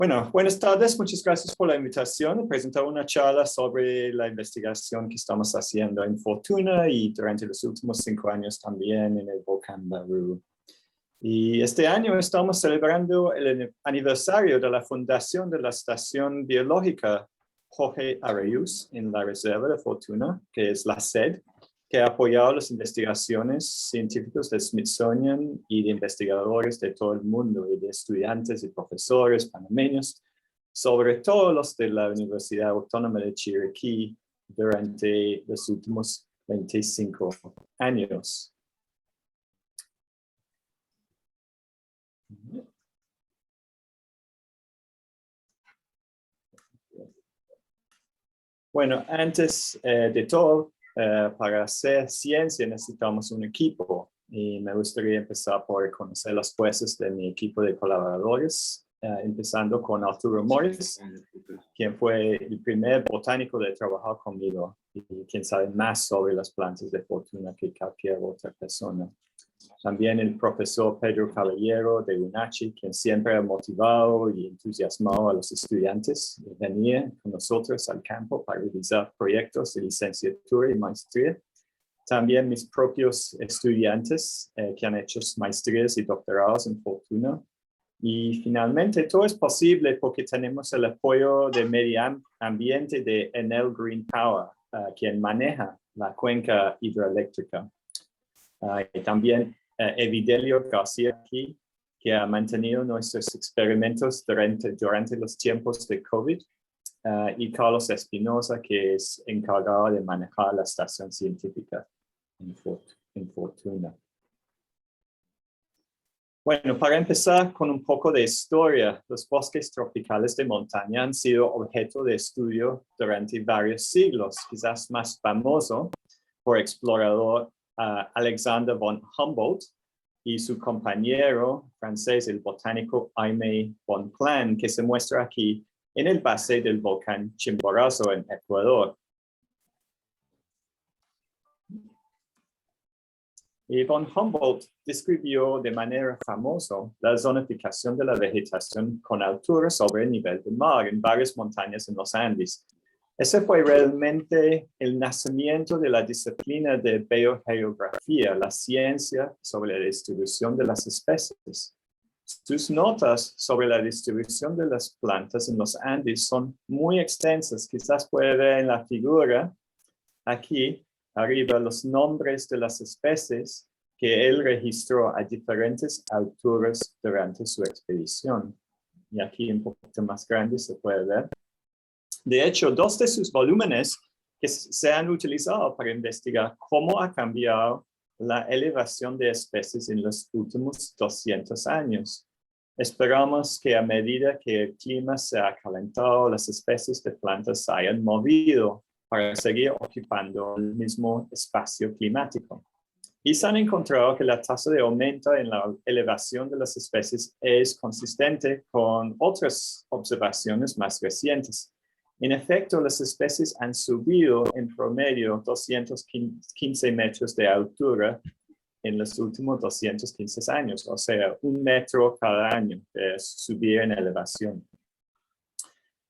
Bueno, buenas tardes. Muchas gracias por la invitación. Presentar una charla sobre la investigación que estamos haciendo en Fortuna y durante los últimos 5 años también en el volcán Barú. Y este año estamos celebrando el aniversario de la fundación de la Estación Biológica Jorge Arreyús en la Reserva de Fortuna, que es la SED, que ha apoyado las investigaciones científicas del Smithsonian y de investigadores de todo el mundo, y de estudiantes y profesores panameños, sobre todo los de la Universidad Autónoma de Chiriquí durante los últimos 25 años. Bueno, antes de todo, para hacer ciencia necesitamos un equipo y me gustaría empezar por conocer los puestos de mi equipo de colaboradores, empezando con Arturo Morris, quien fue el primer botánico de trabajar conmigo y quien sabe más sobre las plantas de Fortuna que cualquier otra persona. También el profesor Pedro Caballero de UNACHI, quien siempre ha motivado y entusiasmado a los estudiantes de venir con nosotros al campo para realizar proyectos de licenciatura y maestría. También mis propios estudiantes que han hecho maestrías y doctorados en Fortuna. Y finalmente todo es posible porque tenemos el apoyo del medio ambiente de Enel Green Power, quien maneja la cuenca hidroeléctrica. Y también Evidelio García aquí, que ha mantenido nuestros experimentos durante los tiempos de COVID, y Carlos Espinosa, que es encargado de manejar la estación científica en Fortuna. Bueno, para empezar con un poco de historia, los bosques tropicales de montaña han sido objeto de estudio durante varios siglos, quizás más famoso por explorador Alexander von Humboldt y su compañero francés, el botánico Aimé Bonpland, que se muestra aquí en el base del volcán Chimborazo en Ecuador. Y von Humboldt describió de manera famosa la zonificación de la vegetación con altura sobre el nivel del mar en varias montañas en los Andes. Ese fue realmente el nacimiento de la disciplina de biogeografía, la ciencia sobre la distribución de las especies. Sus notas sobre la distribución de las plantas en los Andes son muy extensas. Quizás puede ver en la figura aquí arriba los nombres de las especies que él registró a diferentes alturas durante su expedición. Y aquí un poquito más grande se puede ver. De hecho, 2 de sus volúmenes que se han utilizado para investigar cómo ha cambiado la elevación de especies en los últimos 200 años. Esperamos que a medida que el clima se ha calentado, las especies de plantas se hayan movido para seguir ocupando el mismo espacio climático. Y se han encontrado que la tasa de aumento en la elevación de las especies es consistente con otras observaciones más recientes. En efecto, las especies han subido en promedio 215 metros de altura en los últimos 215 años, o sea, 1 metro cada año de subir en elevación.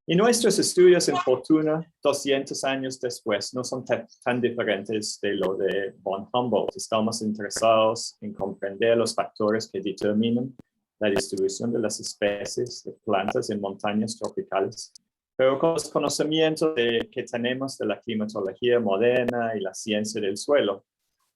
Y nuestros estudios en Fortuna, 200 años después, no son tan diferentes de lo de von Humboldt. Estamos interesados en comprender los factores que determinan la distribución de las especies de plantas en montañas tropicales, pero con los conocimientos que tenemos de la climatología moderna y la ciencia del suelo.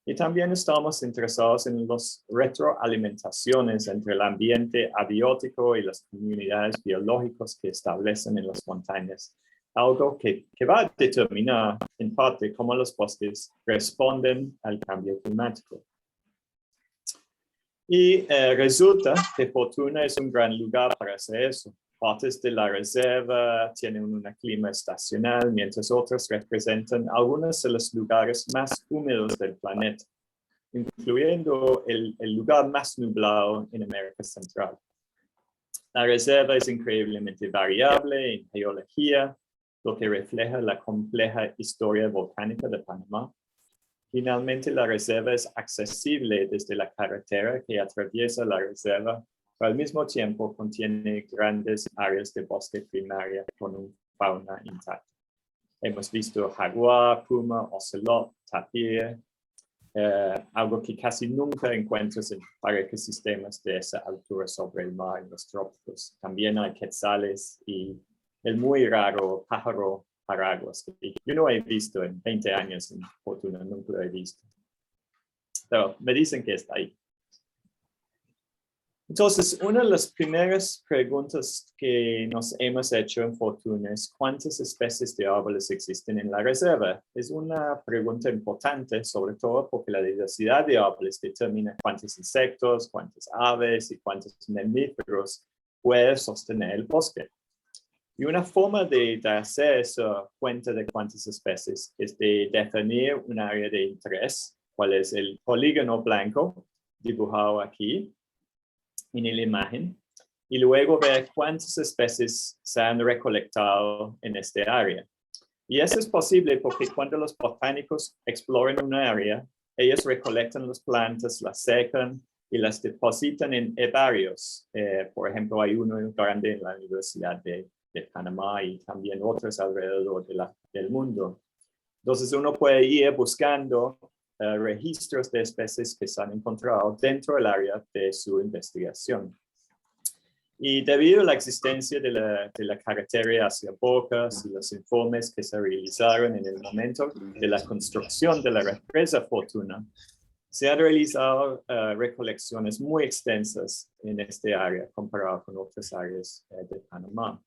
Y también estamos interesados en las retroalimentaciones entre el ambiente abiótico y las comunidades biológicas que establecen en las montañas, algo que va a determinar en parte cómo los bosques responden al cambio climático. Y resulta que Fortuna es un gran lugar para hacer eso. Partes de la reserva tienen un clima estacional, mientras otras representan algunos de los lugares más húmedos del planeta, incluyendo el lugar más nublado en América Central. La reserva es increíblemente variable en geología, lo que refleja la compleja historia volcánica de Panamá. Finalmente, la reserva es accesible desde la carretera que atraviesa la reserva pero al mismo tiempo contiene grandes áreas de bosque primaria con una fauna intacta. Hemos visto jaguar, puma, ocelot, tapir, algo que casi nunca encuentras para ecosistemas de esa altura sobre el mar en los trópicos. También hay quetzales y el muy raro pájaro paraguas, que yo no he visto en 20 años en Fortuna, nunca lo he visto. Pero me dicen que está ahí. Entonces, una de las primeras preguntas que nos hemos hecho en Fortuna es ¿cuántas especies de árboles existen en la reserva? Es una pregunta importante, sobre todo porque la diversidad de árboles determina cuántos insectos, cuántas aves y cuántos mamíferos puede sostener el bosque. Y una forma de hacer esa cuenta de cuántas especies es de definir un área de interés, cuál es el polígono blanco dibujado aquí en la imagen, y luego ver cuántas especies se han recolectado en este área. Y eso es posible porque cuando los botánicos exploran una área, ellos recolectan las plantas, las secan y las depositan en herbarios. Por ejemplo, hay uno grande en la Universidad de Panamá y también otros alrededor del mundo. Entonces uno puede ir buscando registros de especies que se han encontrado dentro del área de su investigación. Y debido a la existencia de la carretera hacia Bocas y los informes que se realizaron en el momento de la construcción de la represa Fortuna, se han realizado recolecciones muy extensas en este área comparado con otras áreas de Panamá.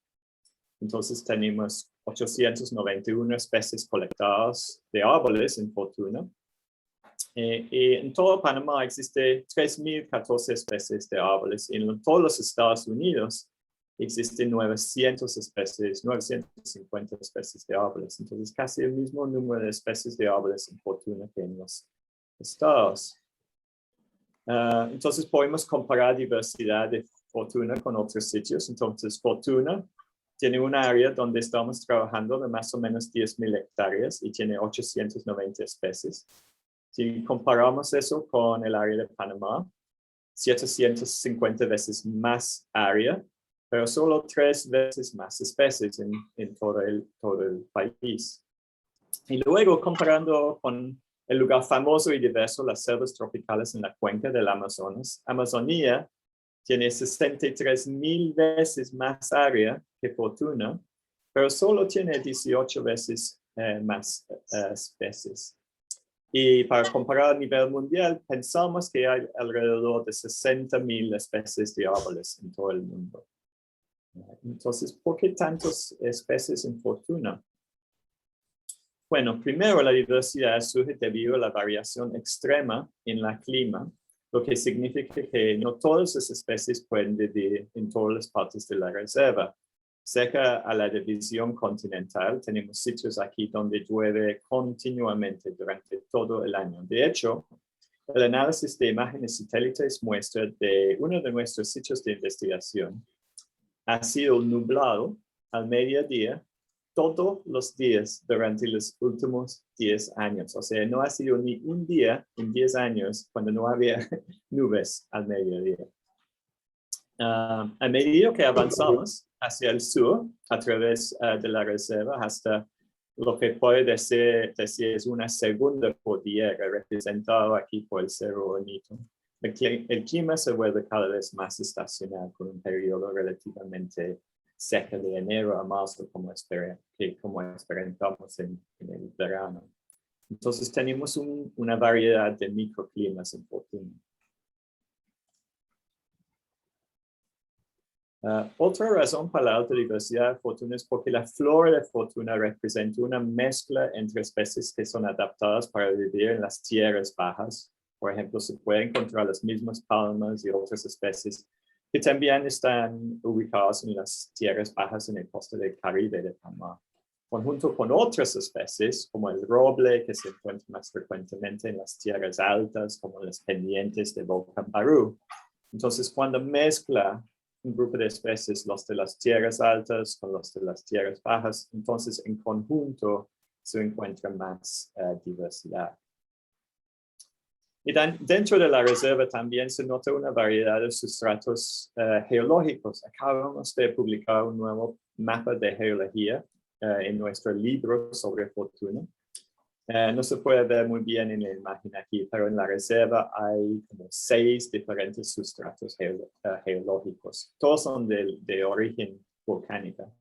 Entonces tenemos 891 especies colectadas de árboles en Fortuna. Y en todo Panamá existe 3.014 especies de árboles. En todos los Estados Unidos existen 950 especies de árboles. Entonces casi el mismo número de especies de árboles en Fortuna que en los estados. Entonces podemos comparar diversidad de Fortuna con otros sitios. Entonces Fortuna tiene un área donde estamos trabajando de más o menos 10.000 hectáreas y tiene 890 especies. Si comparamos eso con el área de Panamá, 750 veces más área, pero solo 3 veces más especies en todo el país. Y luego comparando con el lugar famoso y diverso, las selvas tropicales en la cuenca del Amazonas, Amazonía tiene 63.000 veces más área que Fortuna, pero solo tiene 18 veces más especies. Y para comparar a nivel mundial, pensamos que hay alrededor de 60.000 especies de árboles en todo el mundo. Entonces, ¿por qué tantas especies en Fortuna? Bueno, primero la diversidad surge debido a la variación extrema en el clima, lo que significa que no todas las especies pueden vivir en todas las partes de la reserva. Cerca a la división continental, tenemos sitios aquí donde llueve continuamente durante todo el año. De hecho, el análisis de imágenes satélites muestra de uno de nuestros sitios de investigación ha sido nublado al mediodía todos los días durante los últimos 10 años. O sea, no ha sido ni un día en 10 años cuando no había nubes al mediodía. A medida que avanzamos hacia el sur, a través de la reserva, hasta lo que puede decir es una segunda cordillera, representada aquí por el Cerro Bonito. El clima se vuelve cada vez más estacional, con un periodo relativamente seco de enero a marzo, como experimentamos en el verano. Entonces tenemos una variedad de microclimas en Fortuna. Otra razón para la alta diversidad de Fortuna es porque la flora de Fortuna representa una mezcla entre especies que son adaptadas para vivir en las tierras bajas. Por ejemplo, se pueden encontrar las mismas palmas y otras especies que también están ubicadas en las tierras bajas en el costa del Caribe de Panamá, junto con otras especies como el roble, que se encuentra más frecuentemente en las tierras altas, como las pendientes de Volcán Barú. Entonces, cuando mezcla un grupo de especies, los de las tierras altas con los de las tierras bajas, entonces en conjunto se encuentra más diversidad. Y dentro de la reserva también se nota una variedad de sustratos geológicos. Acabamos de publicar un nuevo mapa de geología en nuestro libro sobre Fortuna. No se puede ver muy bien en la imagen aquí, pero en la reserva hay como 6 diferentes sustratos geológicos. Todos son de origen volcánico.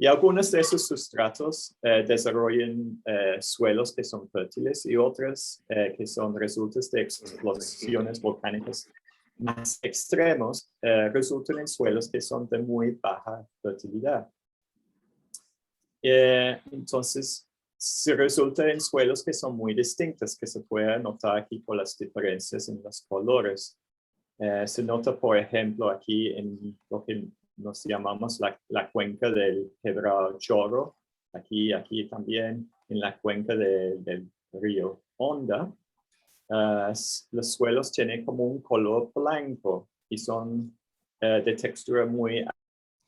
Y algunos de esos sustratos desarrollan suelos que son fértiles y otros que son resultados de explosiones volcánicas más extremos, resultan en suelos que son de muy baja fertilidad. Entonces, se resulta en suelos que son muy distintos, que se puede notar aquí por las diferencias en los colores. Se nota, por ejemplo, aquí en lo que nos llamamos la cuenca del Quebrado Chorro, aquí también en la cuenca del río Honda. Los suelos tienen como un color blanco y son de textura muy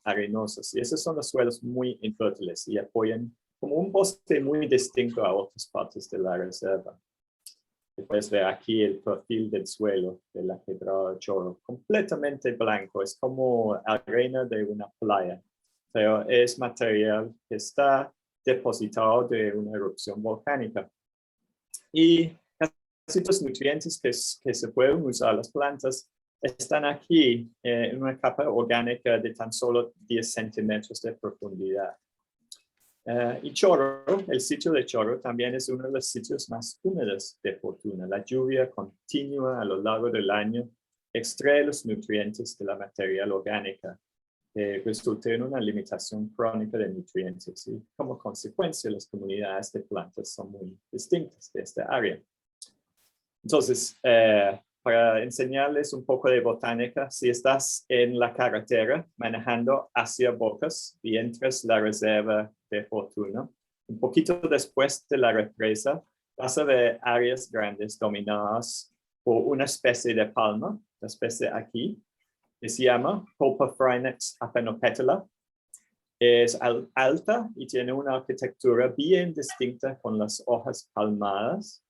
arenosos. Y esos son los suelos muy infértiles y apoyan como un bosque muy distinto a otras partes de la reserva. Puedes ver aquí el perfil del suelo de la Quebrada Chorro, completamente blanco, es como arena de una playa, pero es material que está depositado de una erupción volcánica. Y casi los nutrientes que se pueden usar las plantas están aquí en una capa orgánica de tan solo 10 centímetros de profundidad. Y Chorro, el sitio de Chorro también es uno de los sitios más húmedos de Fortuna. La lluvia continua a lo largo del año extrae los nutrientes de la materia orgánica, que resulta en una limitación crónica de nutrientes. Y como consecuencia, las comunidades de plantas son muy distintas de esta área. Entonces, para enseñarles un poco de botánica, si estás en la carretera manejando hacia Bocas y entras la reserva de Fortuna, un poquito después de la represa, vas a ver áreas grandes dominadas por una especie de palma, la especie aquí, que se llama Copophrynex apenopetala. Es alta y tiene una arquitectura bien distinta con las hojas palmadas.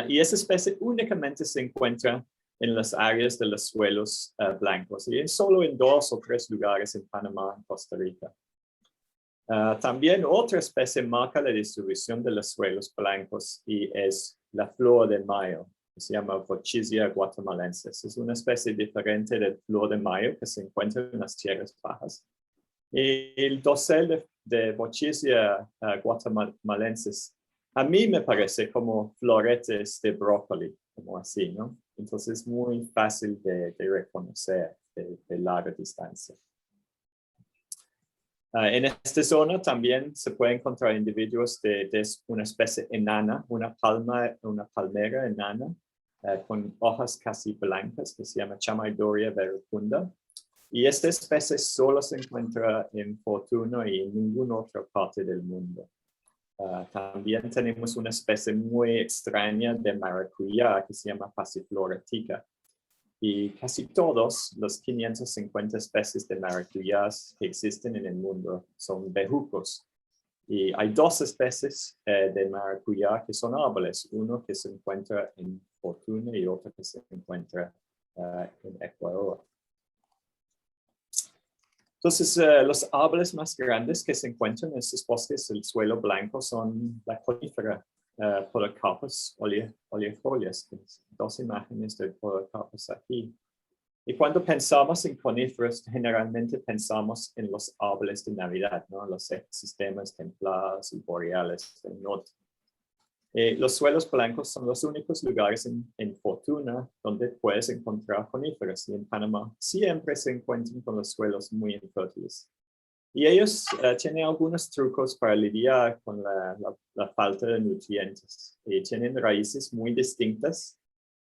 Y esa especie únicamente se encuentra en las áreas de los suelos blancos y solo en 2 o 3 lugares en Panamá y Costa Rica. También otra especie marca la distribución de los suelos blancos y es la flor de mayo, que se llama Bochisia guatemalensis. Es una especie diferente de flor de mayo que se encuentra en las tierras bajas. Y el dosel de Bochisia guatemalensis a mí me parece como floretes de brócoli, como así, ¿no? Entonces es muy fácil de reconocer de larga distancia. En esta zona también se pueden encontrar individuos de una especie enana, una palmera enana, con hojas casi blancas, que se llama Chamaidoria verecunda. Y esta especie solo se encuentra en Fortuna y en ninguna otra parte del mundo. También tenemos una especie muy extraña de maracuyá que se llama Passiflora tica. Y casi todos los 550 especies de maracuyás que existen en el mundo son bejucos. Y hay 2 especies de maracuyá que son árboles, uno que se encuentra en Fortuna y otro que se encuentra en Ecuador. Entonces, los árboles más grandes que se encuentran en estos bosques del suelo blanco son la conífera Podocarpus oleifolias, 2 imágenes de Podocarpus aquí. Y cuando pensamos en coníferas, generalmente pensamos en los árboles de Navidad, ¿no? Los ecosistemas templados y boreales del norte. Los suelos blancos son los únicos lugares en Fortuna donde puedes encontrar coníferas, y en Panamá siempre se encuentran con los suelos muy infértiles. Y ellos tienen algunos trucos para lidiar con la falta de nutrientes. Y tienen raíces muy distintas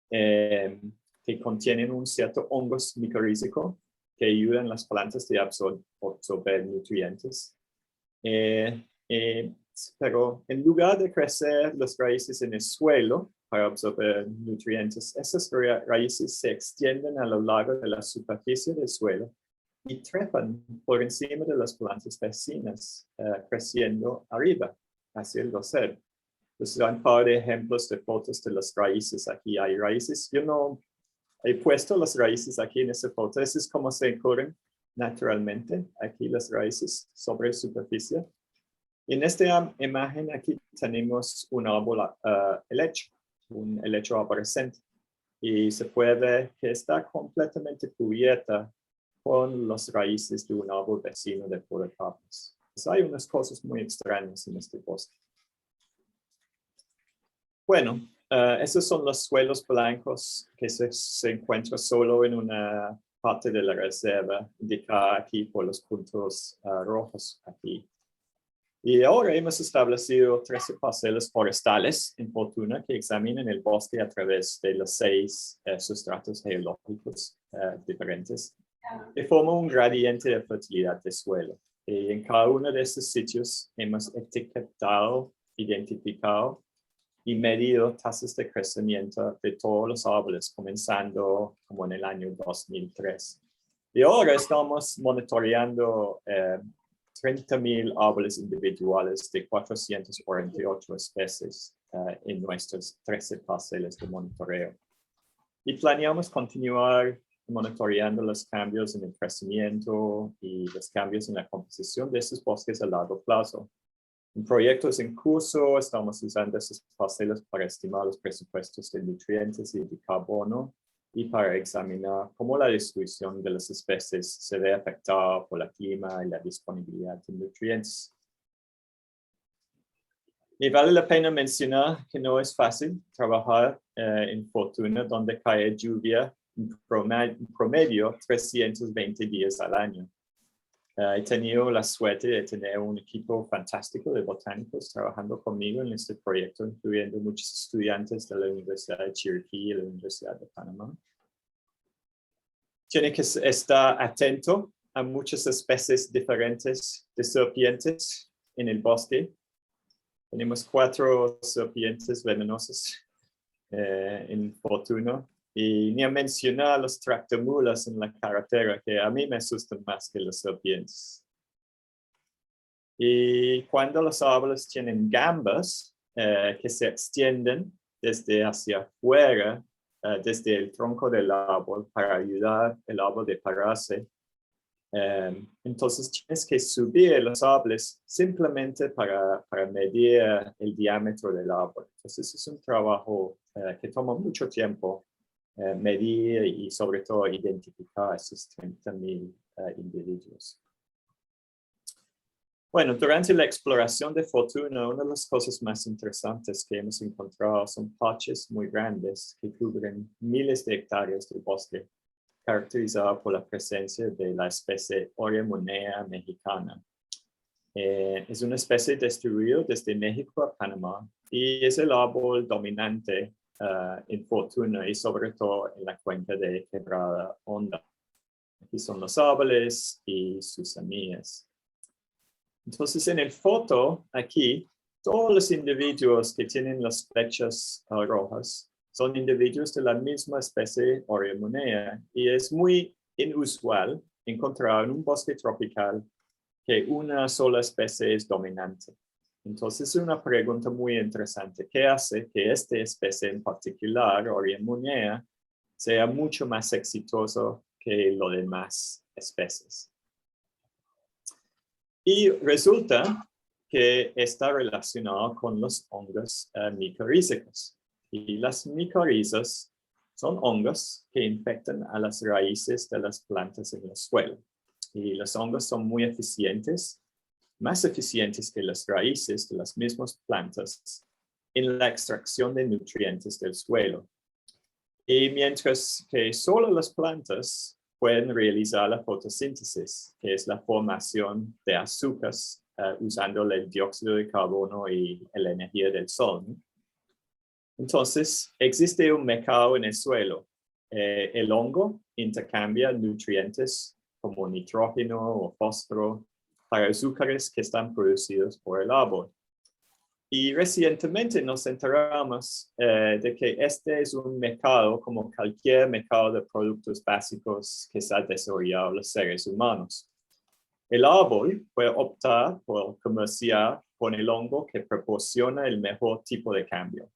que contienen un cierto hongo micorrízico que ayudan a las plantas a absorber nutrientes. Pero en lugar de crecer las raíces en el suelo para absorber nutrientes, esas raíces se extienden a lo largo de la superficie del suelo y trepan por encima de las plantas vecinas, creciendo arriba, hacia el dosel. Entonces hay un par de ejemplos de fotos de las raíces. Aquí hay raíces. Yo no he puesto las raíces aquí en esta foto. Eso es como se ocurren naturalmente. Aquí las raíces sobre superficie. En esta imagen aquí tenemos un árbol helecho, un helecho arborescente. Y se puede ver que está completamente cubierta con las raíces de un árbol vecino de Podocarpus. Pues hay unas cosas muy extrañas en este bosque. Bueno, esos son los suelos blancos que se encuentran solo en una parte de la reserva, indicada aquí por los puntos rojos aquí. Y ahora hemos establecido 13 parcelas forestales en Fortuna que examinan el bosque a través de los 6 sustratos geológicos diferentes, que forman un gradiente de fertilidad de suelo. Y en cada uno de estos sitios hemos etiquetado, identificado y medido tasas de crecimiento de todos los árboles, comenzando como en el año 2003. Y ahora estamos monitoreando 30,000 árboles individuales de 448 especies en nuestras 13 parcelas de monitoreo. Y planeamos continuar monitoreando los cambios en el crecimiento y los cambios en la composición de estos bosques a largo plazo. En proyectos en curso, estamos usando esas parcelas para estimar los presupuestos de nutrientes y de carbono y para examinar cómo la distribución de las especies se ve afectada por el clima y la disponibilidad de nutrientes. Y vale la pena mencionar que no es fácil trabajar en Fortuna, donde cae lluvia en promedio 320 días al año. He tenido la suerte de tener un equipo fantástico de botánicos trabajando conmigo en este proyecto, incluyendo muchos estudiantes de la Universidad de Chiriquí y la Universidad de Panamá. Tiene que estar atento a muchas especies diferentes de serpientes en el bosque. Tenemos 4 serpientes venenosas en Fortuna. Y ni a mencionar los tractomulas en la carretera, que a mí me asustan más que las serpientes. Y cuando los árboles tienen gambas que se extienden desde hacia afuera, desde el tronco del árbol para ayudar al árbol a pararse, entonces tienes que subir los árboles simplemente para medir el diámetro del árbol. Entonces es un trabajo que toma mucho tiempo. Medir y sobre todo identificar a esos 30,000 individuos. Bueno, durante la exploración de Fortuna, una de las cosas más interesantes que hemos encontrado son parches muy grandes que cubren miles de hectáreas de bosque, caracterizado por la presencia de la especie Oremunea mexicana. Es una especie distribuida desde México a Panamá y es el árbol dominante en Fortuna y sobre todo en la cuenca de Quebrada Honda. Aquí son los árboles y sus semillas. Entonces en el foto aquí, todos los individuos que tienen las flechas rojas son individuos de la misma especie Oremunea y es muy inusual encontrar en un bosque tropical que una sola especie es dominante. Entonces, es una pregunta muy interesante. ¿Qué hace que esta especie en particular, Oremunea, sea mucho más exitoso que las demás especies? Y resulta que está relacionado con los hongos micorrízicos. Y las micorrizas son hongos que infectan a las raíces de las plantas en el suelo. Y los hongos son muy eficientes, más eficientes que las raíces de las mismas plantas en la extracción de nutrientes del suelo. Y mientras que solo las plantas pueden realizar la fotosíntesis, que es la formación de azúcares usando el dióxido de carbono y la energía del sol, ¿no? Entonces, existe un mercado en el suelo. El hongo intercambia nutrientes como nitrógeno o fósforo para azúcares que están producidos por el árbol. Y recientemente nos enteramos de que este es un mercado como cualquier mercado de productos básicos que se ha desarrollado los seres humanos. El árbol puede optar por comerciar con el hongo que proporciona el mejor tipo de cambio.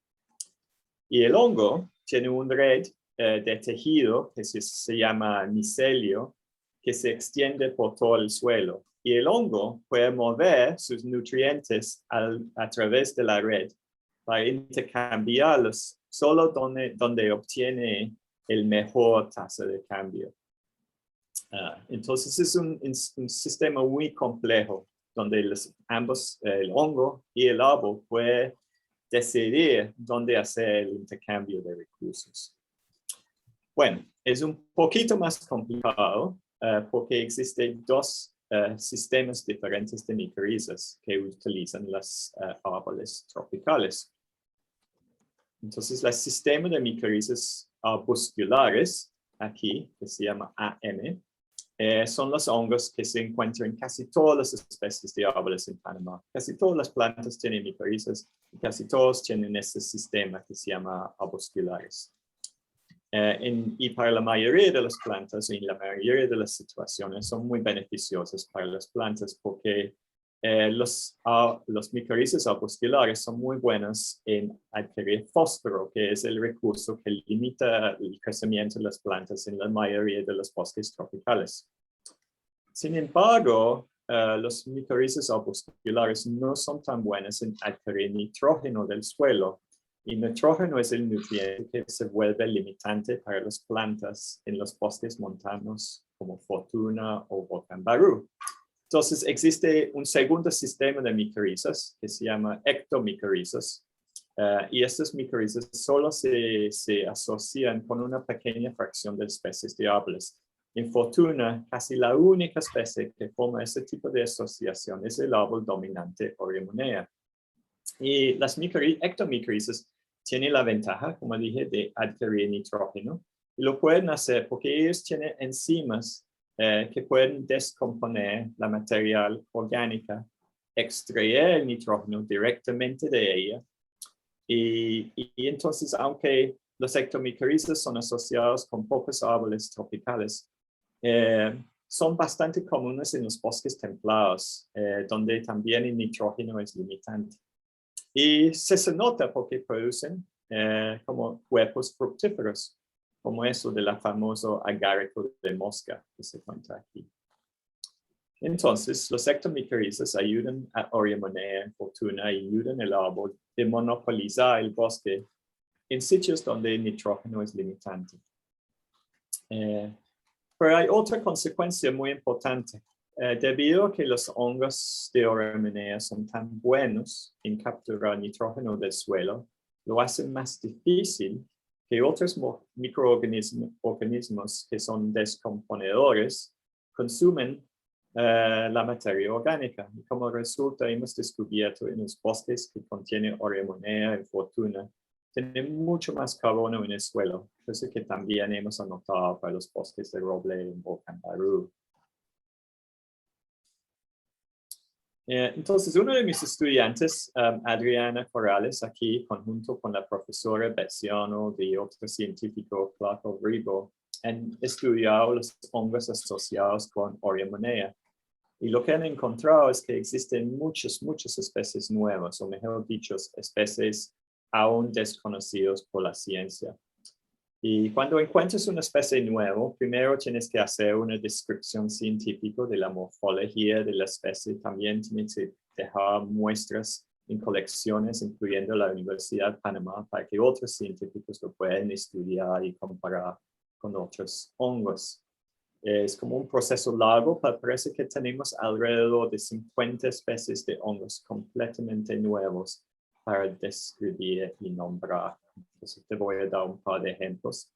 Y el hongo tiene una red de tejido que se llama micelio, que se extiende por todo el suelo. Y el hongo puede mover sus nutrientes a través de la red para intercambiarlos solo donde obtiene el mejor tasa de cambio. Entonces es un sistema muy complejo donde ambos, el hongo y el árbol, pueden decidir dónde hacer el intercambio de recursos. Bueno, es un poquito más complicado porque existen dos sistemas diferentes de micorrizas que utilizan los árboles tropicales. Entonces, el sistema de micorrizas arbusculares, aquí, que se llama AM, son los hongos que se encuentran en casi todas las especies de árboles en Panamá. Casi todas las plantas tienen micorrizas y casi todos tienen este sistema que se llama arbusculares. Y para la mayoría de las plantas, en la mayoría de las situaciones, son muy beneficiosas para las plantas porque los micorrizas arbusculares son muy buenos en adquirir fósforo, que es el recurso que limita el crecimiento de las plantas en la mayoría de los bosques tropicales. Sin embargo, los micorrizas arbusculares no son tan buenos en adquirir nitrógeno del suelo. Y nitrógeno es el nutriente que se vuelve limitante para las plantas en los bosques montanos como Fortuna o Volcán Barú. Entonces existe un segundo sistema de micorrizas que se llama ectomicorrizas. Y estas micorrizas solo se asocian con una pequeña fracción de especies de árboles. En Fortuna, casi la única especie que forma ese tipo de asociación es el árbol dominante Oremonea. Y las ectomicorrizas tienen la ventaja, como dije, de adquirir nitrógeno. Y lo pueden hacer porque ellos tienen enzimas que pueden descomponer la materia orgánica, extraer el nitrógeno directamente de ella. Y entonces, aunque los ectomicorrizas son asociados con pocos árboles tropicales, son bastante comunes en los bosques templados, donde también el nitrógeno es limitante. Y se nota porque producen como cuerpos fructíferos, como eso de la famoso agarico de mosca que se cuenta aquí. Entonces, los ectomicorrizas ayudan a Oremonea en Fortuna y ayudan al árbol de monopolizar el bosque en sitios donde el nitrógeno es limitante. Pero hay otra consecuencia muy importante. Debido a que los hongos de Oremonea son tan buenos en capturar nitrógeno del suelo, lo hacen más difícil que otros microorganismos que son descomponedores consumen la materia orgánica. Y como resulta, hemos descubierto en los bosques que contienen Oremonea en Fortuna, tienen mucho más carbono en el suelo, cosa que también hemos anotado para los bosques de roble en Volcán Barú. Entonces, uno de mis estudiantes, Adriana Corrales, aquí, conjunto con la profesora Betziano y otro científico, Clark Ribo, han estudiado los hongos asociados con Oremonea. Y lo que han encontrado es que existen muchas especies nuevas, o mejor dicho, especies aún desconocidas por la ciencia. Y cuando encuentres una especie nueva, primero tienes que hacer una descripción científica de la morfología de la especie. También tienes que dejar muestras en colecciones, incluyendo la Universidad de Panamá, para que otros científicos lo puedan estudiar y comparar con otros hongos. Es como un proceso largo, pero parece que tenemos alrededor de 50 especies de hongos completamente nuevos para describir y nombrar. Entonces te voy a dar un par de ejemplos.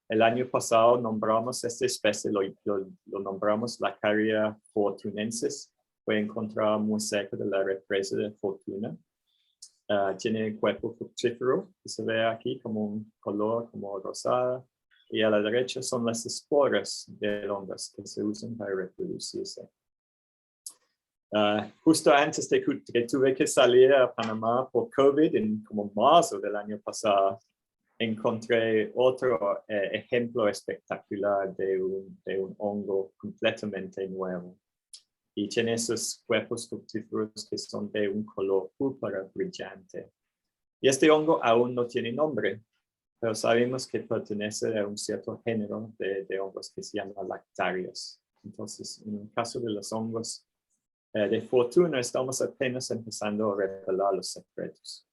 El año pasado nombramos esta especie, lo nombramos Lacaria fortunensis. Fue encontrada muy cerca de la represa de Fortuna. Tiene el cuerpo fructífero, que se ve aquí como un color como rosada. Y a la derecha son las esporas de hongos que se usan para reproducirse. Justo antes de que tuve que salir a Panamá por COVID, en como marzo del año pasado, encontré otro ejemplo espectacular de un hongo completamente nuevo. y tiene esos cuerpos fructíferos que son de un color púrpura brillante. Y este hongo aún no tiene nombre, pero sabemos que pertenece a un cierto género de hongos que se llama lactarios. Entonces, en el caso de los hongos de fortuna, estamos apenas empezando a revelar los secretos.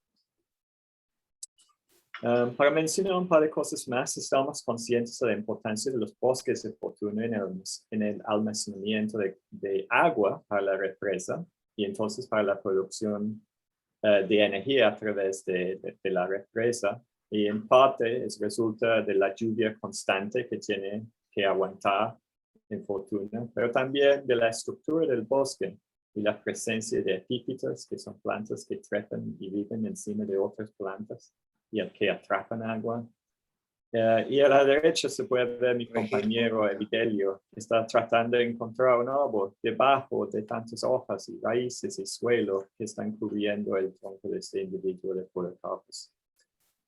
Para mencionar un par de cosas más, estamos conscientes de la importancia de los bosques de fortuna en el almacenamiento de agua para la represa y entonces para la producción de energía a través de la represa. Y en parte resulta de la lluvia constante que tiene que aguantar en fortuna, pero también de la estructura del bosque y la presencia de epífitas, que son plantas que trepan y viven encima de otras plantas y que atrapan agua. Y a la derecha se puede ver mi compañero Evidelio, que está tratando de encontrar un árbol debajo de tantas hojas y raíces y suelo que están cubriendo el tronco de este individuo de Podocarpus.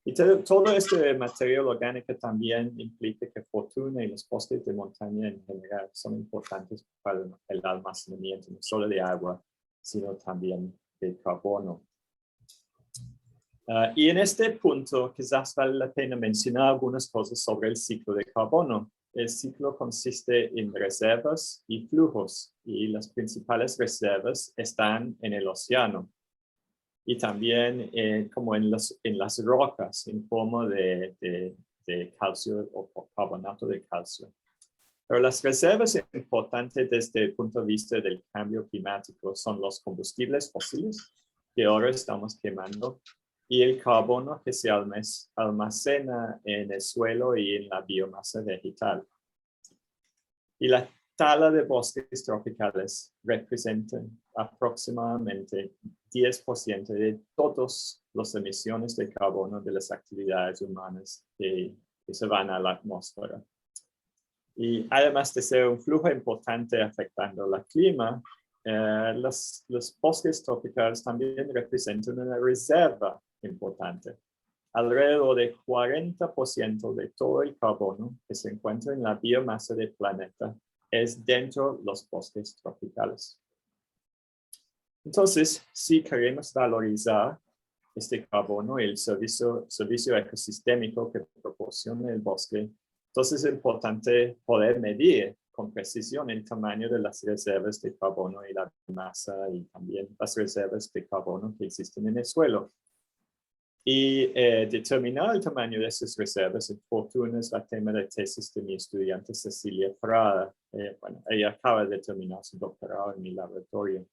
Y todo este material orgánico también implica que fortuna y los bosques de montaña en general son importantes para el almacenamiento no solo de agua, sino también de carbono. Y en este punto quizás vale la pena mencionar algunas cosas sobre el ciclo de carbono. El ciclo consiste en reservas y flujos, y las principales reservas están en el océano y también como en las rocas en forma de calcio o carbonato de calcio. Pero las reservas importantes desde el punto de vista del cambio climático son los combustibles fósiles que ahora estamos quemando y el carbono que se almacena en el suelo y en la biomasa vegetal. Y la tala de bosques tropicales representa aproximadamente 10% de todas las emisiones de carbono de las actividades humanas que se van a la atmósfera. Y además de ser un flujo importante afectando el clima, los bosques tropicales también representan una reserva importante. Alrededor del 40% de todo el carbono que se encuentra en la biomasa del planeta es dentro de los bosques tropicales. Entonces, si queremos valorizar este carbono y el servicio ecosistémico que proporciona el bosque, entonces es importante poder medir con precisión el tamaño de las reservas de carbono y la masa y también las reservas de carbono que existen en el suelo. Y determinar el tamaño de esas reservas en fortuna es el tema de tesis de mi estudiante Cecilia Prada. Bueno, ella acaba de terminar su doctorado en mi laboratorio.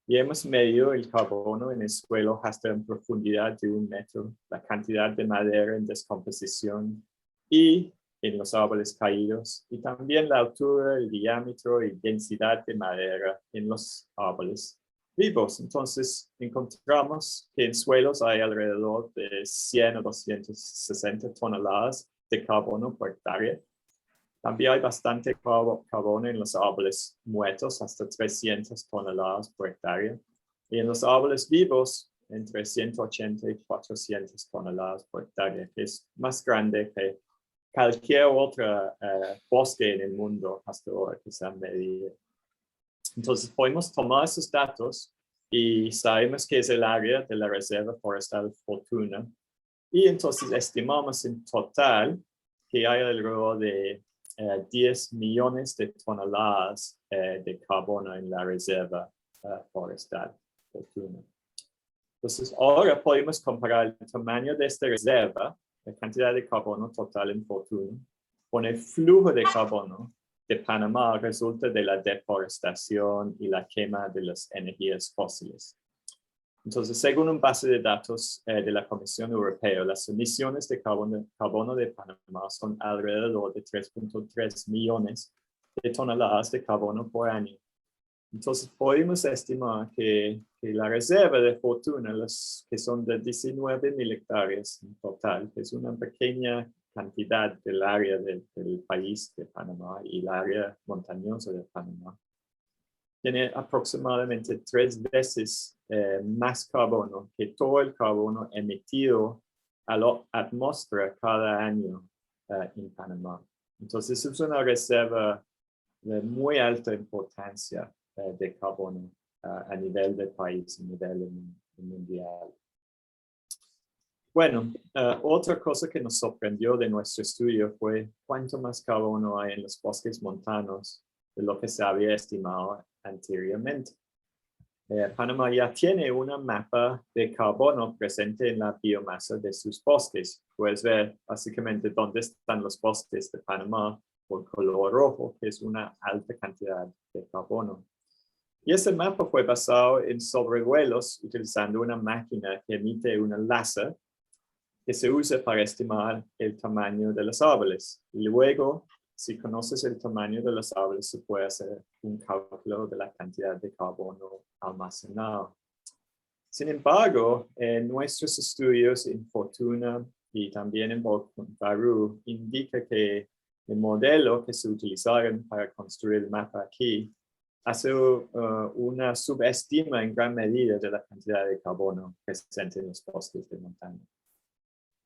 Y hemos medido el carbono en el suelo hasta en profundidad de 1 metro, la cantidad de madera en descomposición y en los árboles caídos, y también la altura, el diámetro y densidad de madera en los árboles vivos. Entonces, encontramos que en suelos hay alrededor de 100 o 260 toneladas de carbono por hectárea. También hay bastante carbono en los árboles muertos, hasta 300 toneladas por hectárea. Y en los árboles vivos, entre 180 y 400 toneladas por hectárea, que es más grande que cualquier otro bosque en el mundo hasta ahora que se han medido. Entonces podemos tomar esos datos y sabemos que es el área de la Reserva Forestal Fortuna. Y entonces estimamos en total que hay alrededor de 10 millones de toneladas de carbono en la Reserva Forestal Fortuna. Entonces ahora podemos comparar el tamaño de esta reserva, la cantidad de carbono total en Fortuna, con el flujo de carbono de Panamá resulta de la deforestación y la quema de las energías fósiles. Entonces, según un base de datos de la Comisión Europea, las emisiones de carbono de Panamá son alrededor de 3.3 millones de toneladas de carbono por año. Entonces, podemos estimar que la reserva de Fortuna, que son de 19.000 hectáreas en total, que es una pequeña cantidad del área del país de Panamá y el área montañosa de Panamá, tiene aproximadamente 3 veces más carbono que todo el carbono emitido a la atmósfera cada año en Panamá. Entonces, es una reserva de muy alta importancia de carbono a nivel del país, a nivel mundial. Bueno, otra cosa que nos sorprendió de nuestro estudio fue cuánto más carbono hay en los bosques montanos de lo que se había estimado anteriormente. Panamá ya tiene una mapa de carbono presente en la biomasa de sus bosques. Puedes ver básicamente dónde están los bosques de Panamá por color rojo, que es una alta cantidad de carbono. Y ese mapa fue basado en sobrevuelos utilizando una máquina que emite una láser que se usa para estimar el tamaño de los árboles. Y luego, si conoces el tamaño de los árboles, se puede hacer un cálculo de la cantidad de carbono almacenado. Sin embargo, nuestros estudios en Fortuna y también en Barú indica que el modelo que se utilizaron para construir el mapa aquí hace una subestima en gran medida de la cantidad de carbono presente en los bosques de montaña.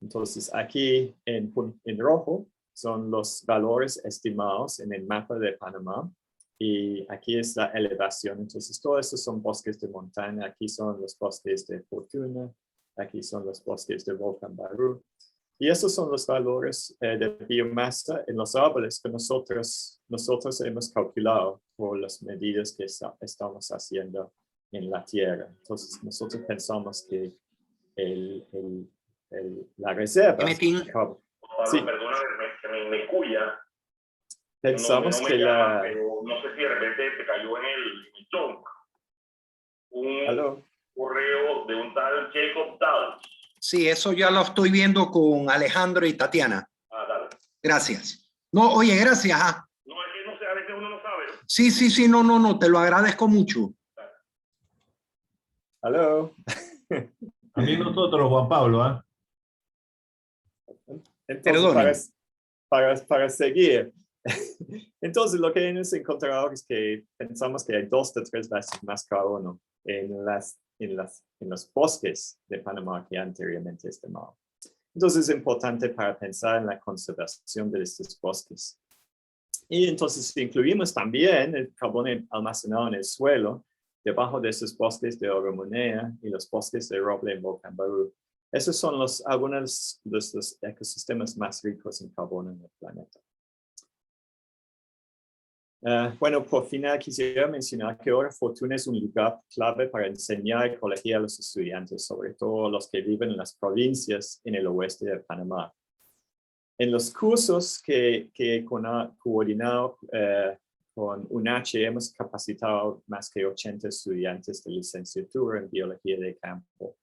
Entonces, aquí en rojo son los valores estimados en el mapa de Panamá y aquí es la elevación. Entonces, todos estos son bosques de montaña. Aquí son los bosques de Fortuna, aquí son los bosques de Volcán Barú. Y esos son los valores de biomasa en los árboles que nosotros hemos calculado por las medidas que estamos haciendo en la tierra. Entonces, nosotros pensamos que la reserva. Metín. Pablo, Sí. Perdóname, me cuya. Pensamos no me que llaman, la... pero no sé si de repente te cayó en el chonk un ¿Aló? correo de un tal Jacob Dowd. Sí, eso ya lo estoy viendo con Alejandro y Tatiana. Ah, dale. Gracias. No, oye, gracias. No, es que no sé, a veces uno no sabe. Sí, no, te lo agradezco mucho. ¿Aló? También nosotros, Juan Pablo, ¿ah? Entonces, para seguir, entonces lo que hemos encontrado es que pensamos que hay 2 de 3 veces más carbono en los bosques de Panamá que anteriormente estimados. Entonces es importante para pensar en la conservación de estos bosques. Y entonces incluimos también el carbono almacenado en el suelo, debajo de esos bosques de oromonea y los bosques de roble en Volcán Barú. Esos son algunos de los ecosistemas más ricos en carbono en el planeta. Bueno, por final quisiera mencionar que ahora Fortuna es un lugar clave para enseñar y corregir a los estudiantes, sobre todo los que viven en las provincias en el oeste de Panamá. En los cursos que he coordinado con UNACHE hemos capacitado más que 80 estudiantes de licenciatura en biología de campo.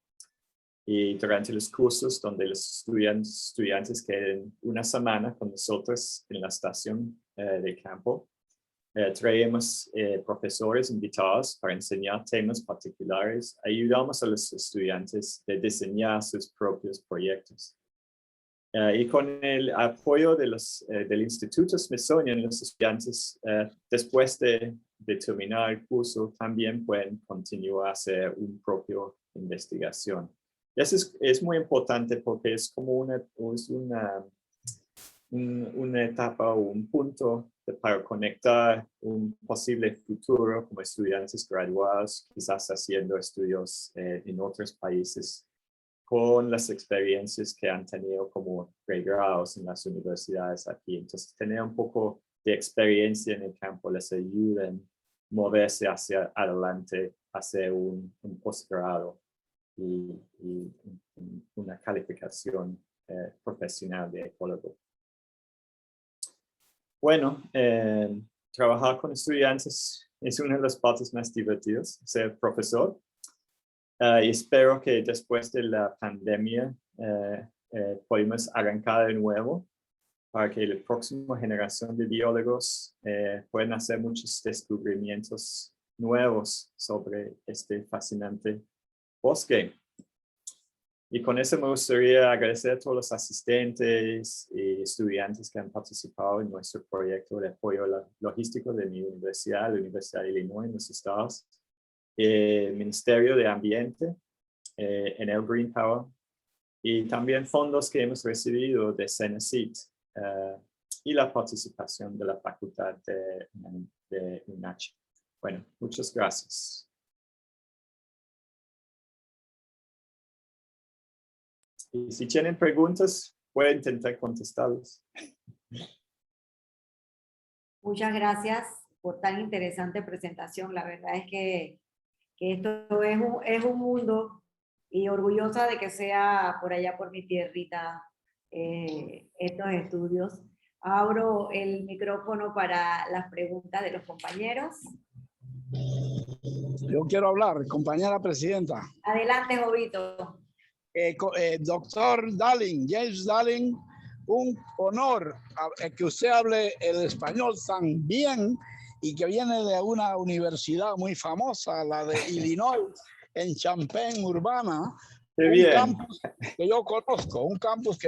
Y durante los cursos donde los estudiantes quedan una semana con nosotros en la estación de campo, traemos profesores invitados para enseñar temas particulares. Ayudamos a los estudiantes a diseñar sus propios proyectos. Y con el apoyo del Instituto Smithsonian, los estudiantes, después de terminar el curso, también pueden continuar a hacer una propia investigación. Y eso es muy importante porque es como una etapa o un punto para conectar un posible futuro como estudiantes graduados, quizás haciendo estudios en otros países, con las experiencias que han tenido como pregrados en las universidades aquí. Entonces, tener un poco de experiencia en el campo les ayuda en moverse hacia adelante, hacer un posgrado y una calificación profesional de ecólogo. Bueno, trabajar con estudiantes es una de las partes más divertidas, ser profesor. Y espero que después de la pandemia podamos arrancar de nuevo para que la próxima generación de biólogos puedan hacer muchos descubrimientos nuevos sobre este fascinante bosque. Y con eso me gustaría agradecer a todos los asistentes y estudiantes que han participado en nuestro proyecto de apoyo logístico de mi universidad, la Universidad de Illinois en los Estados, el Ministerio de Ambiente, Enel Green Power, y también fondos que hemos recibido de CENESID y la participación de la Facultad de UNACHE. Bueno, muchas gracias. Y si tienen preguntas, voy a intentar contestarlas. Muchas gracias por tan interesante presentación. La verdad es que esto es un mundo y orgullosa de que sea por allá por mi tierrita estos estudios. Abro el micrófono para las preguntas de los compañeros. Yo quiero hablar, compañera presidenta. Adelante, Jovito. Doctor Darling, James Darling, un honor que usted hable el español tan bien y que viene de una universidad muy famosa, la de Illinois, en Champaign, Urbana. Qué bien. Campus que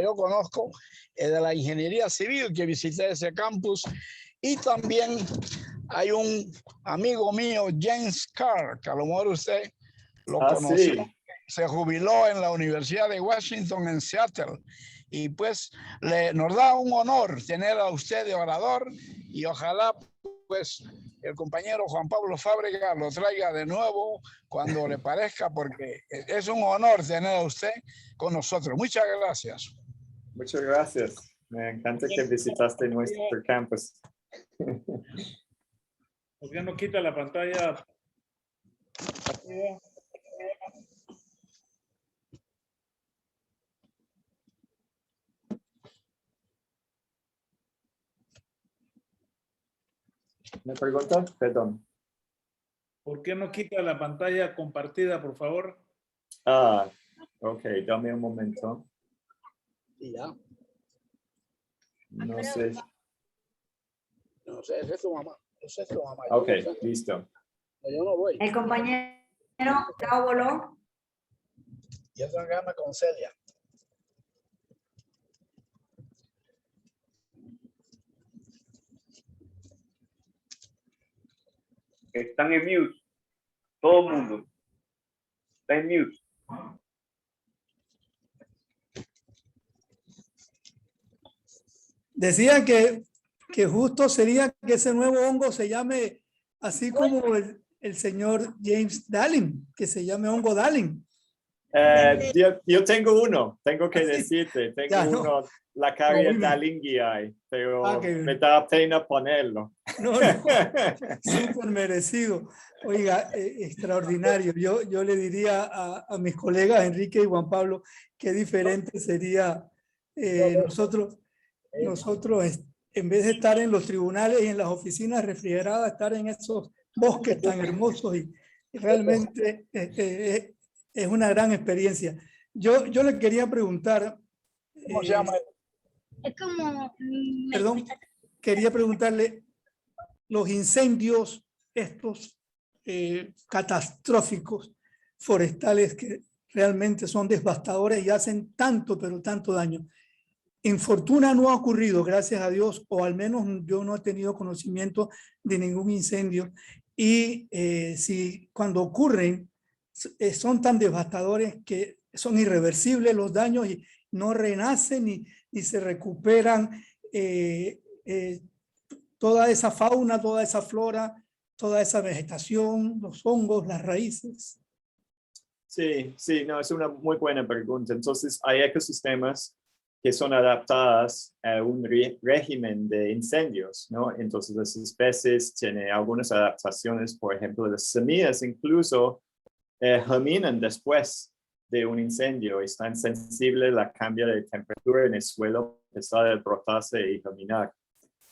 yo conozco, de la ingeniería civil, que visité ese campus. Y también hay un amigo mío, James Carr, que a lo mejor usted lo conoció. Sí. Se jubiló en la Universidad de Washington en Seattle. Y pues nos da un honor tener a usted de orador y ojalá pues el compañero Juan Pablo Fábrega lo traiga de nuevo cuando le parezca, porque es un honor tener a usted con nosotros. Muchas gracias. Muchas gracias. Me encanta que visitaste nuestro campus. ¿Por qué no quita la pantalla? ¿Me pregunta? Perdón. ¿Por qué no quita la pantalla compartida, por favor? Ah, ok, dame un momento. Y ya. No sé. No sé, esa es tu mamá. Esa es tu mamá. Ok, listo. Yo no voy. El compañero Gustavo Boló. Yo tengo que hablar con Celia. Están en mute. Todo el mundo. Está en mute. Decían que justo sería que ese nuevo hongo se llame así como el señor James Darling, que se llame hongo Darling. Yo tengo uno, tengo que ¿Ah, sí? decirte, tengo Ya, no. uno, la caria dime. Darlingiae, pero Qué bien. me da pena ponerlo. No, súper merecido. Oiga, extraordinario. Yo le diría a mis colegas Enrique y Juan Pablo qué diferente sería nosotros en vez de estar en los tribunales y en las oficinas refrigeradas, estar en esos bosques tan hermosos y realmente es una gran experiencia. Yo le quería preguntar. ¿Cómo se llama? Es como... Perdón, quería preguntarle, los incendios estos catastróficos forestales que realmente son devastadores y hacen tanto, pero tanto daño. En Fortuna no ha ocurrido, gracias a Dios, o al menos yo no he tenido conocimiento de ningún incendio. Y si cuando ocurren son tan devastadores que son irreversibles los daños y no renacen ni se recuperan toda esa fauna, toda esa flora, toda esa vegetación, los hongos, las raíces. Sí, no, es una muy buena pregunta. Entonces, hay ecosistemas que son adaptadas a un régimen de incendios, ¿no? Entonces, las especies tienen algunas adaptaciones, por ejemplo, las semillas incluso germinan después de un incendio, están sensibles a la cambio de temperatura en el suelo, a pesar de brotarse y germinar.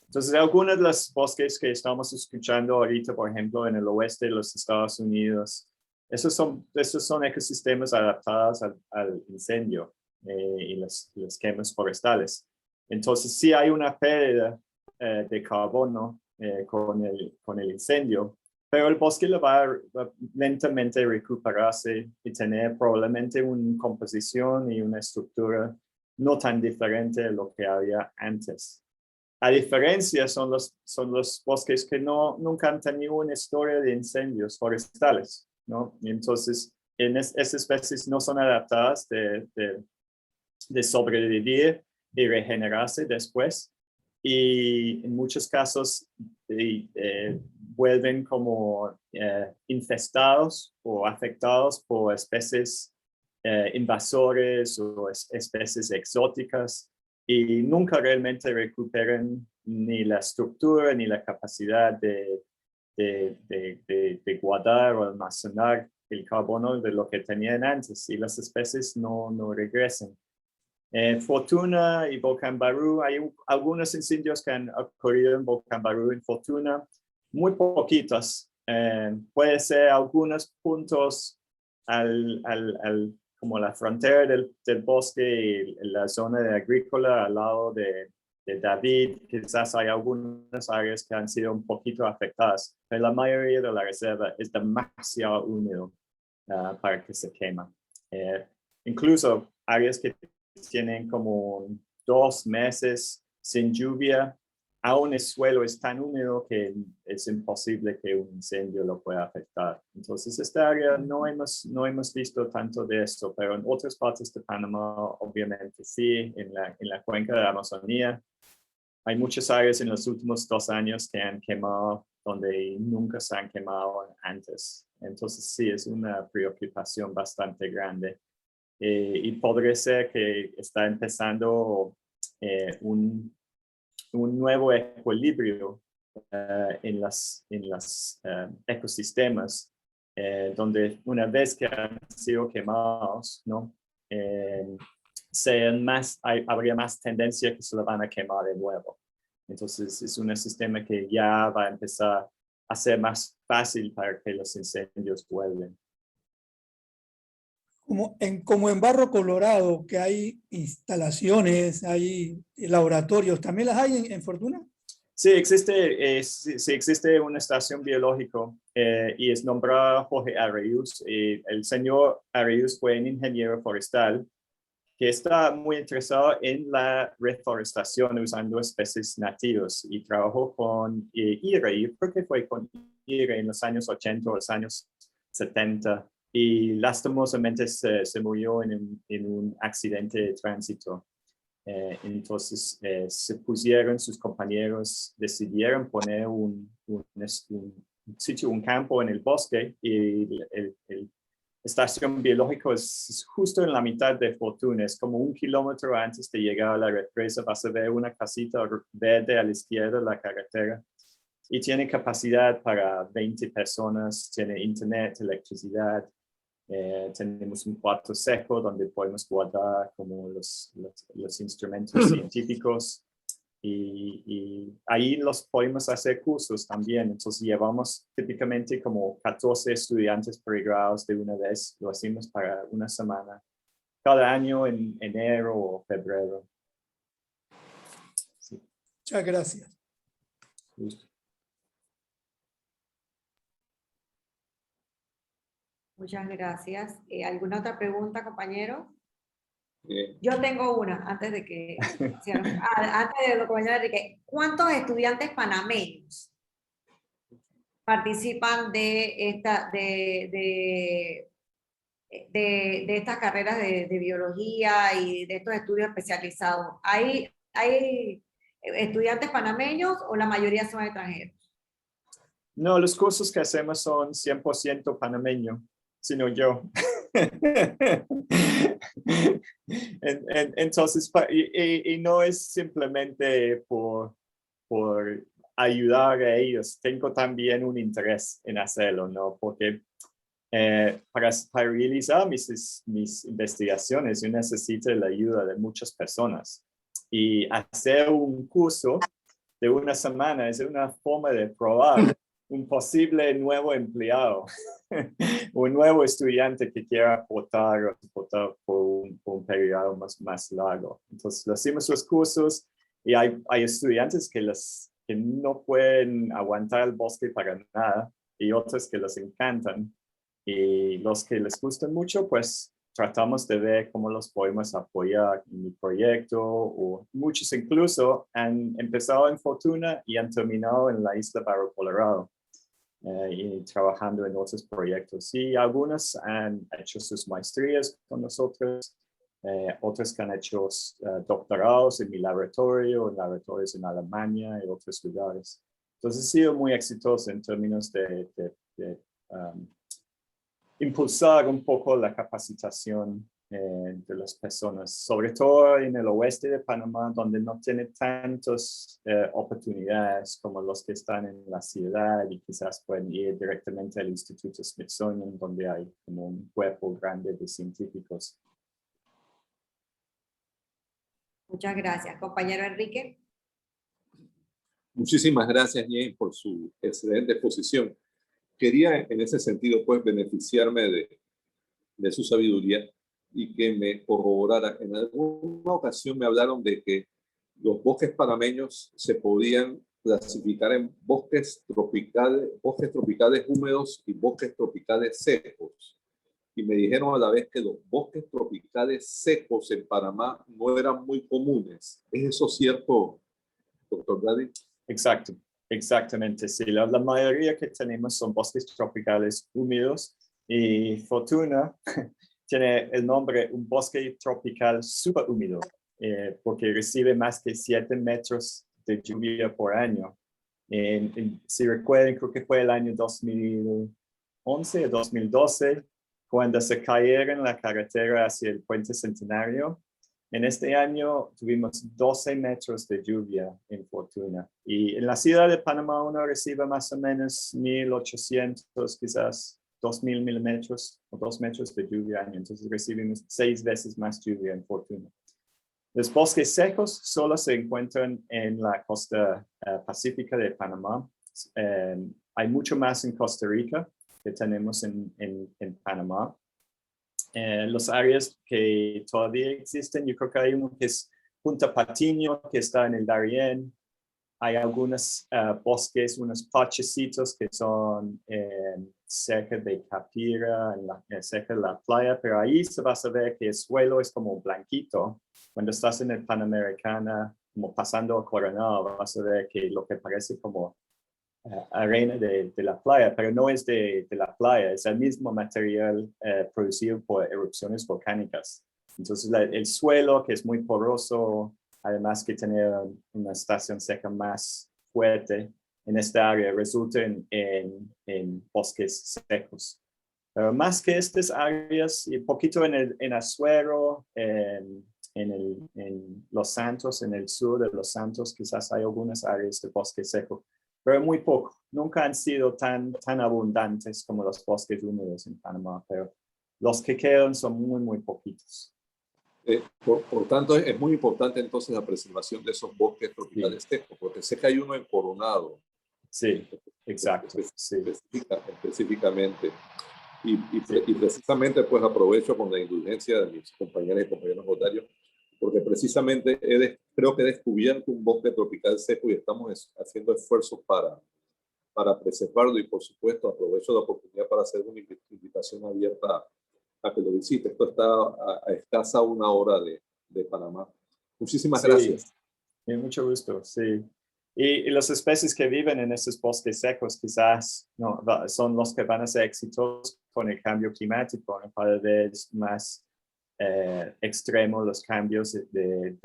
Entonces, algunos de los bosques que estamos escuchando ahorita, por ejemplo, en el oeste de los Estados Unidos, esos son ecosistemas adaptados al incendio y las quemas forestales. Entonces, sí hay una pérdida de carbono con el incendio, pero el bosque va lentamente a recuperarse y tener probablemente una composición y una estructura no tan diferente de lo que había antes. A diferencia son los bosques que nunca han tenido una historia de incendios forestales, ¿no? Y entonces, esas especies no son adaptadas de sobrevivir y regenerarse después. y en muchos casos vuelven como infestados o afectados por especies invasores o especies exóticas y nunca realmente recuperan ni la estructura ni la capacidad de guardar o almacenar el carbono de lo que tenían antes y las especies no regresan. Fortuna y Volcán-Barú, hay algunos incendios que han ocurrido en Volcán-Barú en Fortuna, muy poquitos. Puede ser algunos puntos como la frontera del bosque y la zona agrícola al lado de David. Quizás hay algunas áreas que han sido un poquito afectadas, pero la mayoría de la reserva es demasiado húmedo para que se quema. Incluso áreas que tienen como 2 meses sin lluvia, aún el suelo es tan húmedo que es imposible que un incendio lo pueda afectar. Entonces, esta área no hemos visto tanto de esto, pero en otras partes de Panamá, obviamente sí, en la cuenca de la Amazonía. Hay muchas áreas en los últimos 2 años que han quemado donde nunca se han quemado antes. Entonces, sí, es una preocupación bastante grande. Y podría ser que está empezando un nuevo equilibrio en los ecosistemas, donde una vez que han sido quemados, ¿no? Habría más tendencia que se lo van a quemar de nuevo. Entonces es un sistema que ya va a empezar a ser más fácil para que los incendios vuelvan. Como en Barro Colorado, que hay instalaciones, hay laboratorios, ¿también las hay en Fortuna? Sí, existe una estación biológica y es nombrada Jorge Arreús. El señor Arreús fue un ingeniero forestal que está muy interesado en la reforestación usando especies nativas y trabajó con IRE. Yo creo que fue con IRE en los años 80 o los años 70 y lastimosamente se murió en un accidente de tránsito. Entonces se pusieron, sus compañeros decidieron poner un sitio, un campo en el bosque y el estación biológica es justo en la mitad de Fortuna, es como 1 kilómetro antes de llegar a la represa. Vas a ver una casita verde a la izquierda de la carretera y tiene capacidad para 20 personas, tiene internet, electricidad. Tenemos un cuarto seco donde podemos guardar como los instrumentos científicos y ahí los podemos hacer cursos también. Entonces llevamos típicamente como 14 estudiantes pregrados de una vez, lo hacemos para una semana, cada año en enero o febrero. Sí. Muchas gracias. Justo. Muchas gracias. ¿Alguna otra pregunta, compañero? Yo tengo una, antes de que... antes de lo que compañero Enrique. ¿Cuántos estudiantes panameños participan de estas carreras de biología y de estos estudios especializados? ¿Hay estudiantes panameños o la mayoría son extranjeros? No, los cursos que hacemos son 100% panameño, sino yo. Entonces, y no es simplemente por ayudar a ellos, tengo también un interés en hacerlo, ¿no? Porque para realizar mis investigaciones yo necesito la ayuda de muchas personas y hacer un curso de una semana es una forma de probar un posible nuevo empleado un nuevo estudiante que quiera aportar por un periodo más largo. Entonces, hacemos los cursos y hay estudiantes que no pueden aguantar el bosque para nada y otros que les encantan. Y los que les gustan mucho, pues tratamos de ver cómo los podemos apoyar en mi proyecto, o muchos incluso han empezado en Fortuna y han terminado en la isla Barro Colorado. Y trabajando en otros proyectos. Y algunos han hecho sus maestrías con nosotros otros que han hecho doctorados en mi laboratorio, en laboratorios en Alemania y otros lugares. Entonces, ha sido muy exitoso en términos de impulsar un poco la capacitación de las personas, sobre todo en el oeste de Panamá, donde no tiene tantas oportunidades como los que están en la ciudad y quizás pueden ir directamente al Instituto Smithsonian, donde hay como un cuerpo grande de científicos. Muchas gracias. Compañero Enrique. Muchísimas gracias, Jane, por su excelente exposición. Quería, en ese sentido, pues, beneficiarme de su sabiduría y que me corroborara. En alguna ocasión me hablaron de que los bosques panameños se podían clasificar en bosques tropicales húmedos y bosques tropicales secos. Y me dijeron a la vez que los bosques tropicales secos en Panamá no eran muy comunes. ¿Es eso cierto, doctor Daddy? Exacto, exactamente, sí. La mayoría que tenemos son bosques tropicales húmedos y Fortuna tiene el nombre un bosque tropical superhúmedo porque recibe más de 7 metros de lluvia por año. Si recuerdan, creo que fue el año 2011 o 2012, cuando se cayeron la carretera hacia el Puente Centenario. En este año tuvimos 12 metros de lluvia en Fortuna. Y en la ciudad de Panamá uno recibe más o menos 1.800, quizás 2.000 milímetros o 2 metros de lluvia al año. Entonces recibimos 6 veces más lluvia en Fortuna. Los bosques secos solo se encuentran en la costa pacífica de Panamá. Hay mucho más en Costa Rica que tenemos en Panamá. Los áreas que todavía existen, yo creo que hay uno que es Punta Patiño, que está en el Darién. Hay algunos bosques, unos parchecitos que son cerca de Capira, cerca de la playa, pero ahí se va a saber que el suelo es como blanquito. Cuando estás en el Panamericana, como pasando a Coronado, vas a ver que lo que parece como arena de la playa, pero no es de la playa, es el mismo material producido por erupciones volcánicas. Entonces el suelo, que es muy poroso, además que tener una estación seca más fuerte en esta área, resulta en bosques secos. Pero más que estas áreas, y un poquito en Azuero, en Los Santos, en el sur de Los Santos, quizás hay algunas áreas de bosque seco, pero muy poco. Nunca han sido tan abundantes como los bosques húmedos en Panamá, pero los que quedan son muy, muy poquitos. Por tanto, es muy importante entonces la preservación de esos bosques tropicales secos, porque sé que hay uno en Coronado. Sí, exacto. Sí. Específicamente. Y precisamente pues aprovecho con la indulgencia de mis compañeras y compañeros notarios, porque precisamente creo que he descubierto un bosque tropical seco y estamos haciendo esfuerzos para preservarlo, y por supuesto aprovecho la oportunidad para hacer una invitación abierta a que lo visite. Esto está a escasa 1 hora de Panamá. Muchísimas gracias. Sí, mucho gusto, sí. Y las especies que viven en esos bosques secos quizás son los que van a ser exitosos con el cambio climático, ¿no? Cada vez más extremos los cambios de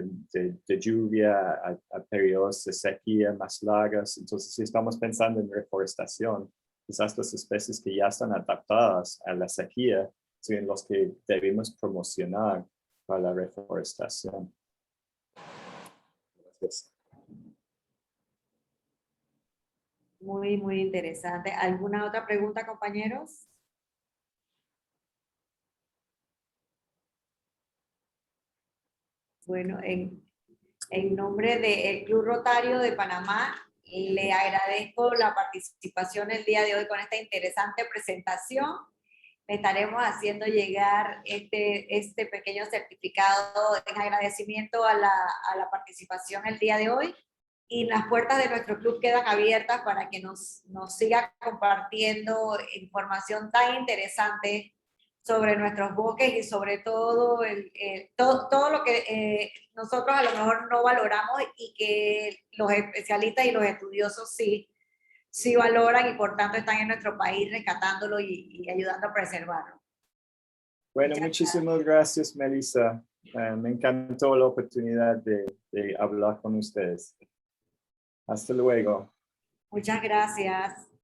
lluvia a periodos de sequía más largas. Entonces, si estamos pensando en reforestación, quizás las especies que ya están adaptadas a la sequía son los que debemos promocionar para la reforestación. Gracias. Muy, muy interesante. ¿Alguna otra pregunta, compañeros? Bueno, en nombre del Club Rotario de Panamá, le agradezco la participación el día de hoy con esta interesante presentación. Le estaremos haciendo llegar este pequeño certificado en agradecimiento a la participación el día de hoy. Y las puertas de nuestro club quedan abiertas para que nos siga compartiendo información tan interesante sobre nuestros bosques y sobre todo todo lo que nosotros a lo mejor no valoramos y que los especialistas y los estudiosos sí valoran y por tanto están en nuestro país rescatándolo y ayudando a preservarlo. Bueno, muchísimas gracias, Melissa. Me encantó la oportunidad de hablar con ustedes. Hasta luego. Muchas gracias.